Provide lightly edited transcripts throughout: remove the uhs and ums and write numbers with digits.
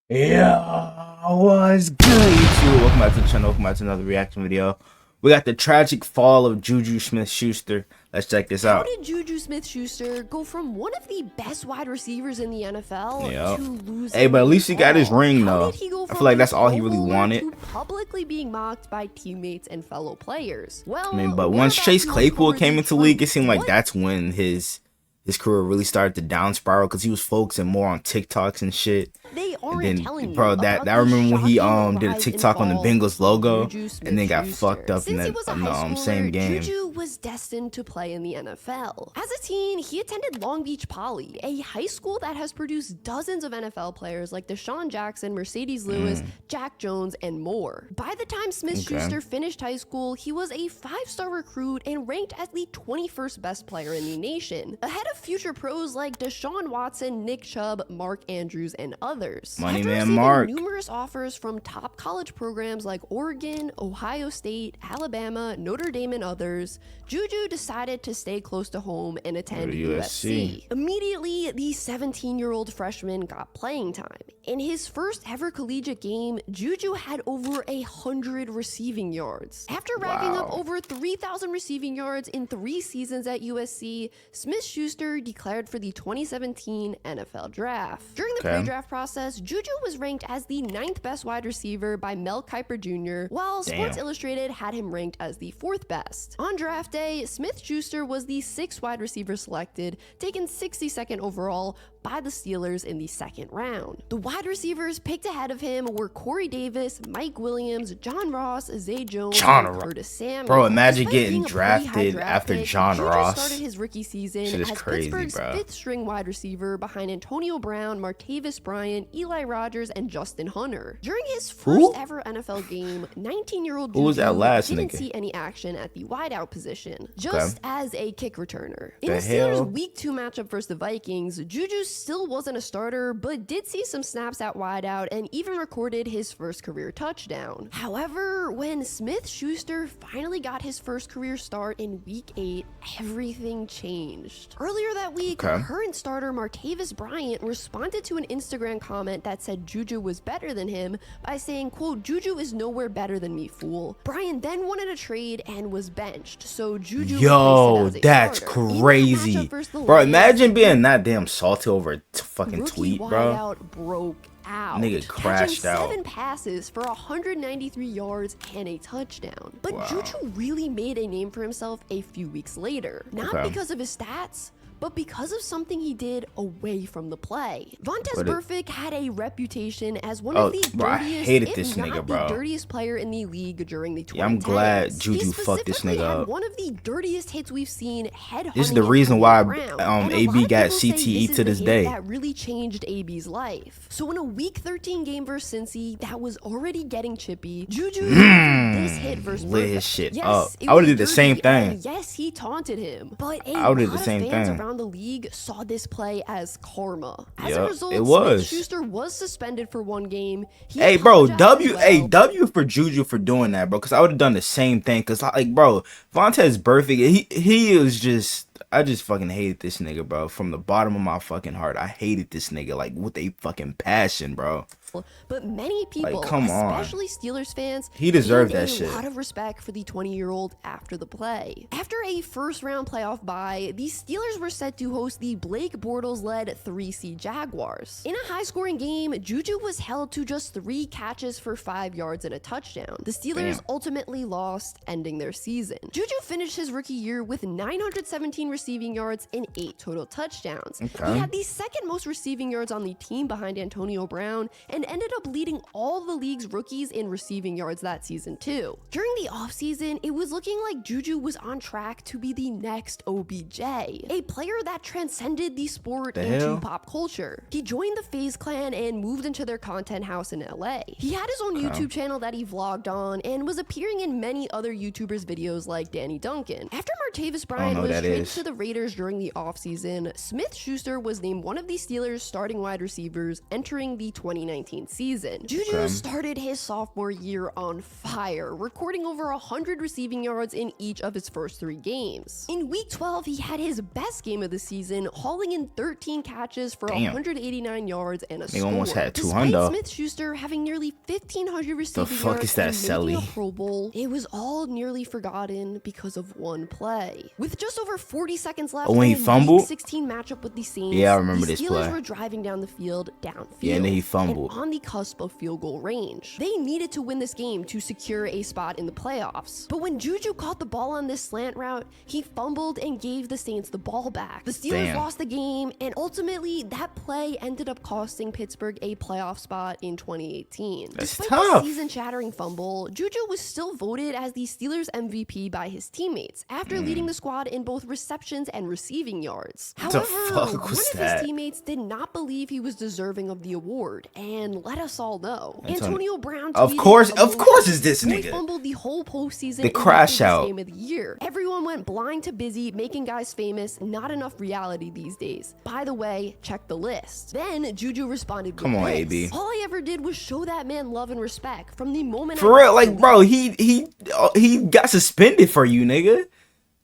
Yeah, what's good, YouTube? Welcome back to the channel. Welcome back to another reaction video. We got the tragic fall of JuJu Smith-Schuster. Let's check this How out. did JuJu Smith-Schuster go from one of the best wide receivers in the NFL Yep. to losing? Hey, but at least he got his ring, How though. did he go I from feel like a that's all he Pro really Bowler wanted. to publicly being mocked by teammates and fellow players? Well, I mean, but we're once about Chase to Claypool uncover came the into the league, it truth. seemed like What? that's when his career really started to down spiral because he was focusing more on TikToks and shit. They And aren't then, telling bro, you that about I the remember when he shocking did a rise TikTok on the and fall Bengals of logo JuJu and then got Smith-Schuster. fucked up Since he was a high schooler, same game. JuJu was destined to play in the NFL. As a teen, he attended Long Beach Poly, a high school that has produced dozens of NFL players like Deshaun Jackson, Mercedes Lewis, Jack Jones, and more. By the time Smith-Schuster finished high school, he was a 5-star recruit and ranked as the 21st best player in the nation, ahead of future pros like Deshaun Watson, Nick Chubb, Mark Andrews, and others. Money After man receiving Mark. numerous offers from top college programs like Oregon, Ohio State, Alabama, Notre Dame, and others, JuJu decided to stay close to home and attend USC. Immediately, the 17-year-old freshman got playing time. In his first ever collegiate game, JuJu had over 100 receiving yards. After racking up over 3,000 receiving yards in 3 seasons at USC, Smith-Schuster declared for the 2017 NFL Draft. During the pre-draft process, JuJu was ranked as the 9th best wide receiver by Mel Kiper Jr., while Sports Illustrated had him ranked as the 4th best. On draft day, Smith-Schuster was the 6th wide receiver selected, taken 62nd overall by the Steelers in the 2nd round. The wide receivers picked ahead of him were Corey Davis, Mike Williams, John Ross, Zay Jones, and Curtis Samuel. Bro, imagine Despite getting being a pretty high drafted draft after pick, John JuJu Ross. started his rookie season Shit is as crazy, Pittsburgh's bro. 5th-string wide receiver behind Antonio Brown, Martavis Bryant, Eli Rogers, and Justin Hunter. During his first ever NFL game, 19-year-old Who was that JuJu last didn't nigga? see any action at the wideout position, just as a kick returner. In The the Steelers' hell? Week 2 matchup versus the Vikings, JuJu still wasn't a starter, but did see some snaps at wideout and even recorded his first career touchdown. However, when Smith-Schuster finally got his first career start in Week 8, everything changed. Earlier that week, current starter Martavis Bryant responded to an Instagram comment that said JuJu was better than him by saying, quote, "JuJu is nowhere better than me, fool." Bryant then wanted a trade and was benched, so JuJu Yo, replaced it as a that's starter. Even the crazy. matchup versus the Bro, Lions, imagine being that damn salty over a fucking rookie tweet, bro. wideout broke out. Nigga crashed catching out. 7 passes for 193 yards and a touchdown. But JuJu really made a name for himself a few weeks later. Not because of his stats, but because of something he did away from the play. Vontaze Burfict had a reputation as one of the I dirtiest, hated if this not nigga, the bro. dirtiest player in the league during the 2010s. Yeah, I'm glad He JuJu fucked this specifically nigga had up. one of the dirtiest hits we've seen headhunting. This is the reason why And a AB lot of got people say CTE this to is the this hit day. that really changed AB's life. So in a Week 13 game versus Cincy that was already getting chippy, JuJu this hit versus Lit his Burfict. shit Yes, up. it I would've was did the same dirty, and thing. yes, he taunted him, but a I would've lot did the same of fans thing. around the league saw this play as karma. As a Yup, result, it was. Smith-Schuster was suspended for 1 game. He Hey, bro, apologized as well. W for JuJu for doing that, bro. Cause I would have done the same thing. Cause like, bro, Vontaze Burfict, he was just, I just fucking hated this nigga, bro. From the bottom of my fucking heart, I hated this nigga like with a fucking passion, bro. But many people, come on. especially Steelers fans, He deserved gained that shit. a lot of respect for the 20-year-old after the play. After a first-round playoff bye, the Steelers were set to host the Blake Bortles-led 3C Jaguars. In a high-scoring game, JuJu was held to just 3 catches for 5 yards and a touchdown. The Steelers ultimately lost, ending their season. JuJu finished his rookie year with 917 receiving yards and 8 total touchdowns. He had the 2nd most receiving yards on the team behind Antonio Brown and ended up leading all the league's rookies in receiving yards that season too. During the offseason, it was looking like JuJu was on track to be the next OBJ, a player that transcended the sport into pop culture. He joined the FaZe Clan and moved into their content house in LA. He had his own YouTube channel that he vlogged on and was appearing in many other YouTubers' videos like Danny Duncan. After Martavis Bryant was traded to the Raiders during the offseason, Smith-Schuster was named one of the Steelers' starting wide receivers entering the 2019 2019 season. JuJu started his sophomore year on fire, recording over 100 receiving yards in each of his first 3 games. In week 12, he had his best game of the season, hauling in 13 catches for 189 yards and a score. Almost had Despite 200. Smith-Schuster having nearly 1,500 receiving fuck yards is that, and Sally? making a Pro Bowl, it was all nearly forgotten because of one play. With just over 40 seconds left when he in the fumbled? Week 16 matchup with the Saints, Yeah, I remember the this Steelers play. were driving down the field downfield. Yeah, and then he fumbled. And on the cusp of field goal range. They needed to win this game to secure a spot in the playoffs. But when JuJu caught the ball on this slant route, he fumbled and gave the Saints the ball back. The Steelers lost the game, and ultimately that play ended up costing Pittsburgh a playoff spot in 2018. Despite the season-shattering fumble, JuJu was still voted as the Steelers MVP by his teammates after leading the squad in both receptions and receiving yards. However, one of his teammates did not believe he was deserving of the award, and let us all know. Antonio Brown, of course is this nigga. Fumbled the whole postseason. The crash out game of the year. Everyone went blind to busy, making guys famous. Not enough reality these days. By the way, check the list. Then JuJu responded. Come on, AB. All I ever did was show that man love and respect from the moment. For real, like, bro, he got suspended for you, nigga.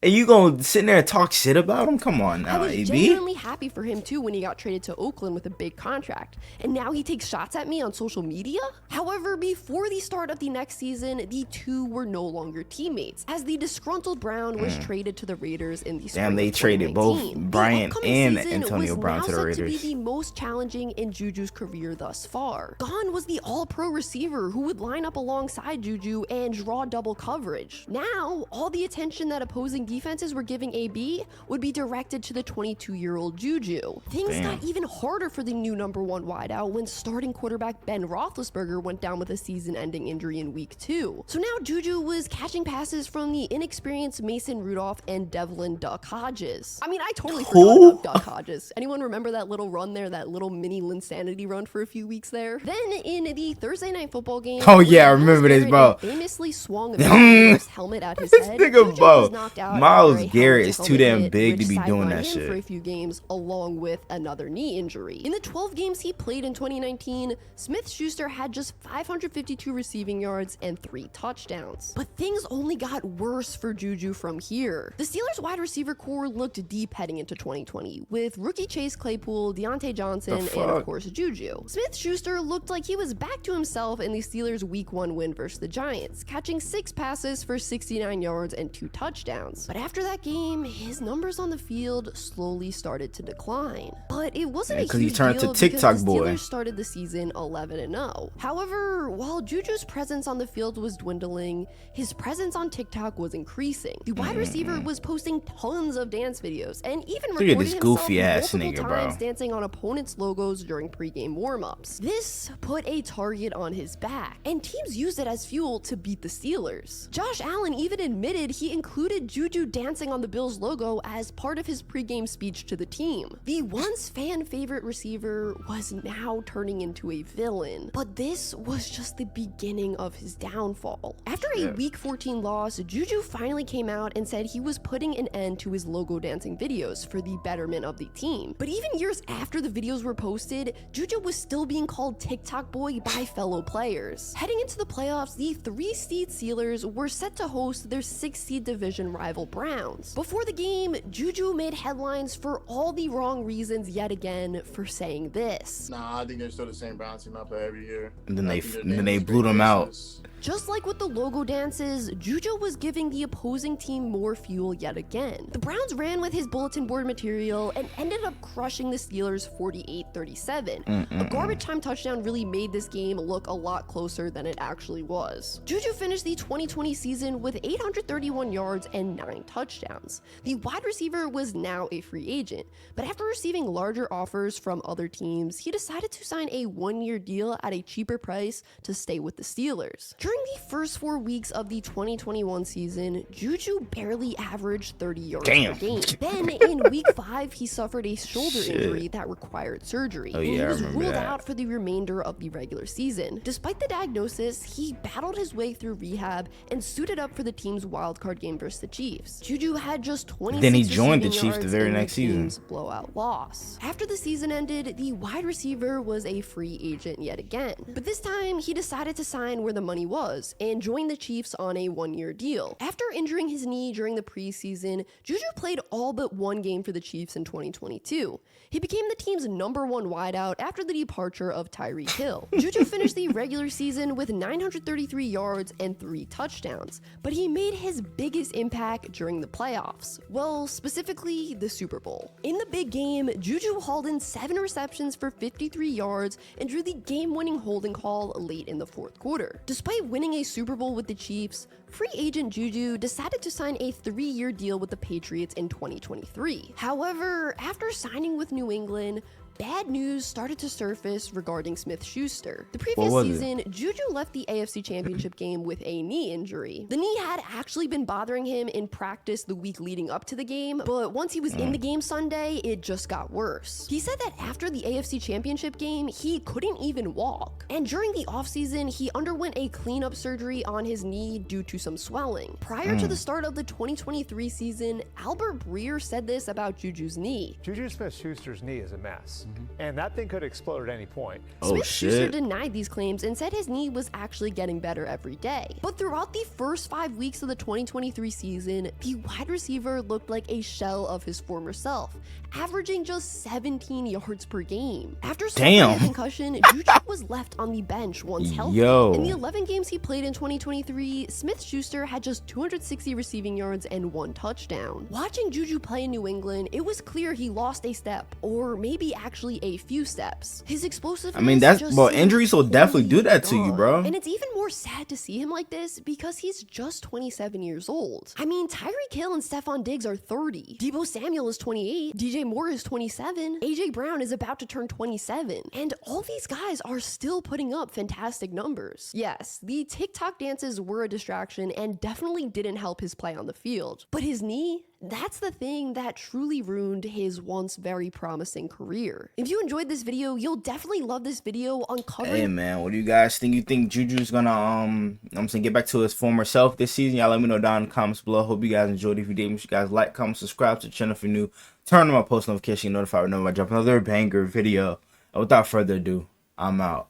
And you gonna sit there and talk shit about him? Come on now, I was AB. genuinely happy for him too when he got traded to Oakland with a big contract, and now he takes shots at me on social media? However, before the start of the next season, the two were no longer teammates, as the disgruntled Brown was traded to the Raiders in the spring. Damn, they traded both Bryant and Antonio Brown to the Raiders. To be the most challenging in JuJu's career thus far. Gone was the all-pro receiver who would line up alongside JuJu and draw double coverage. Now, all the attention that opposing defenses were giving AB would be directed to the 22-year-old JuJu. Things got even harder for the new #1 wideout when starting quarterback Ben Roethlisberger went down with a season-ending injury in week 2. So now JuJu was catching passes from the inexperienced Mason Rudolph and Devlin Duck Hodges. I mean, I totally forgot about Duck Hodges. Anyone remember that little run there, that little mini Linsanity run for a few weeks there? Then in the Thursday Night Football game, oh yeah, I remember this, bro. Famously swung a helmet at his head. Nigga, bro. Was knocked out. Miles Garrett is too damn big to be doing that shit for a few games, along with another knee injury. In the 12 games he played in 2019, Smith-Schuster had just 552 receiving yards and 3 touchdowns. But things only got worse for JuJu from here. The Steelers wide receiver core looked deep heading into 2020, with rookie Chase Claypool, Deontay Johnson, and of course JuJu. Smith-Schuster looked like he was back to himself in the Steelers' Week 1 win versus the Giants, catching 6 passes for 69 yards and 2 touchdowns. But after that game, his numbers on the field slowly started to decline. But it wasn't a huge he turned deal to TikTok because the boy. Steelers started the season 11-0. However, while JuJu's presence on the field was dwindling, his presence on TikTok was increasing. The wide receiver was posting tons of dance videos and even recording this himself goofy ass multiple nigga, times bro. dancing on opponents' logos during pregame warm-ups. This put a target on his back, and teams used it as fuel to beat the Steelers. Josh Allen even admitted he included JuJu dancing on the Bills logo as part of his pregame speech to the team. The once fan favorite receiver was now turning into a villain, but this was just the beginning of his downfall. After a week 14 loss, JuJu finally came out and said he was putting an end to his logo dancing videos for the betterment of the team. But even years after the videos were posted, JuJu was still being called TikTok boy by fellow players. Heading into the playoffs, the 3-seed Steelers were set to host their 6-seed division rival Browns. Before the game, JuJu made headlines for all the wrong reasons yet again for saying this. Nah, I think they're still the same Browns team I play every year. And then they blew them out. Just like with the logo dances, JuJu was giving the opposing team more fuel yet again. The Browns ran with his bulletin board material and ended up crushing the Steelers 48-37. A garbage time touchdown really made this game look a lot closer than it actually was. JuJu finished the 2020 season with 831 yards and 9 touchdowns. The wide receiver was now a free agent, but after receiving larger offers from other teams, he decided to sign a 1-year deal at a cheaper price to stay with the Steelers. During the first 4 weeks of the 2021 season, JuJu barely averaged 30 yards per game. Then in week 5, he suffered a shoulder injury that required surgery, and he was ruled out for the remainder of the regular season. Despite the diagnosis, he battled his way through rehab and suited up for the team's wildcard game versus the Chiefs. Chiefs. JuJu had just 26 Then he joined the receiving Chiefs the yards very in next the season. team's blowout loss. After the season ended, the wide receiver was a free agent yet again. But this time, he decided to sign where the money was and joined the Chiefs on a one-year deal. After injuring his knee during the preseason, JuJu played all but one game for the Chiefs in 2022. He became the team's #1 wideout after the departure of Tyreek Hill. JuJu finished the regular season with 933 yards and 3 touchdowns, but he made his biggest impact during the playoffs. Well, specifically the Super Bowl. In the big game, JuJu hauled in 7 receptions for 53 yards and drew the game-winning holding call late in the fourth quarter. Despite winning a Super Bowl with the Chiefs, free agent JuJu decided to sign a 3-year deal with the Patriots in 2023. However, after signing with New England, bad news started to surface regarding Smith-Schuster. The previous season, JuJu left the AFC Championship game with a knee injury. The knee had actually been bothering him in practice the week leading up to the game, but once he was in the game Sunday, it just got worse. He said that after the AFC Championship game, he couldn't even walk. And during the offseason, he underwent a cleanup surgery on his knee due to some swelling. Prior to the start of the 2023 season, Albert Breer said this about JuJu's knee. JuJu Smith-Schuster's knee is a mess. And that thing could explode at any point. Smith-Schuster denied these claims and said his knee was actually getting better every day. But throughout the first 5 weeks of the 2023 season, the wide receiver looked like a shell of his former self, averaging just 17 yards per game. After suffering a concussion, JuJu was left on the bench once healthy. In the 11 games he played in 2023, Smith-Schuster had just 260 receiving yards and 1 touchdown. Watching JuJu play in New England, it was clear he lost a step, or maybe actually a few steps. His explosiveness injuries will definitely do that to you, bro. And it's even more sad to see him like this because he's just 27 years old. I mean, Tyreek Hill and Stephon Diggs are 30. Deebo Samuel is 28. DJ Moore is 27. AJ Brown is about to turn 27. And all these guys are still putting up fantastic numbers. Yes, the TikTok dances were a distraction and definitely didn't help his play on the field. But his knee? That's the thing that truly ruined his once very promising career. If you enjoyed this video, you'll definitely love this video uncovering— Hey man, what do you guys think? You think JuJu's gonna I'm saying get back to his former self this season? Y'all let me know down in the comments below. Hope you guys enjoyed. If you did, make sure you guys like, comment, subscribe to the channel if you're new. Turn on my post notification, notified whenever I drop another banger video. And without further ado, I'm out.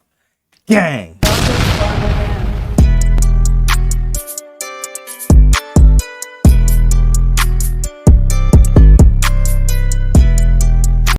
Gang!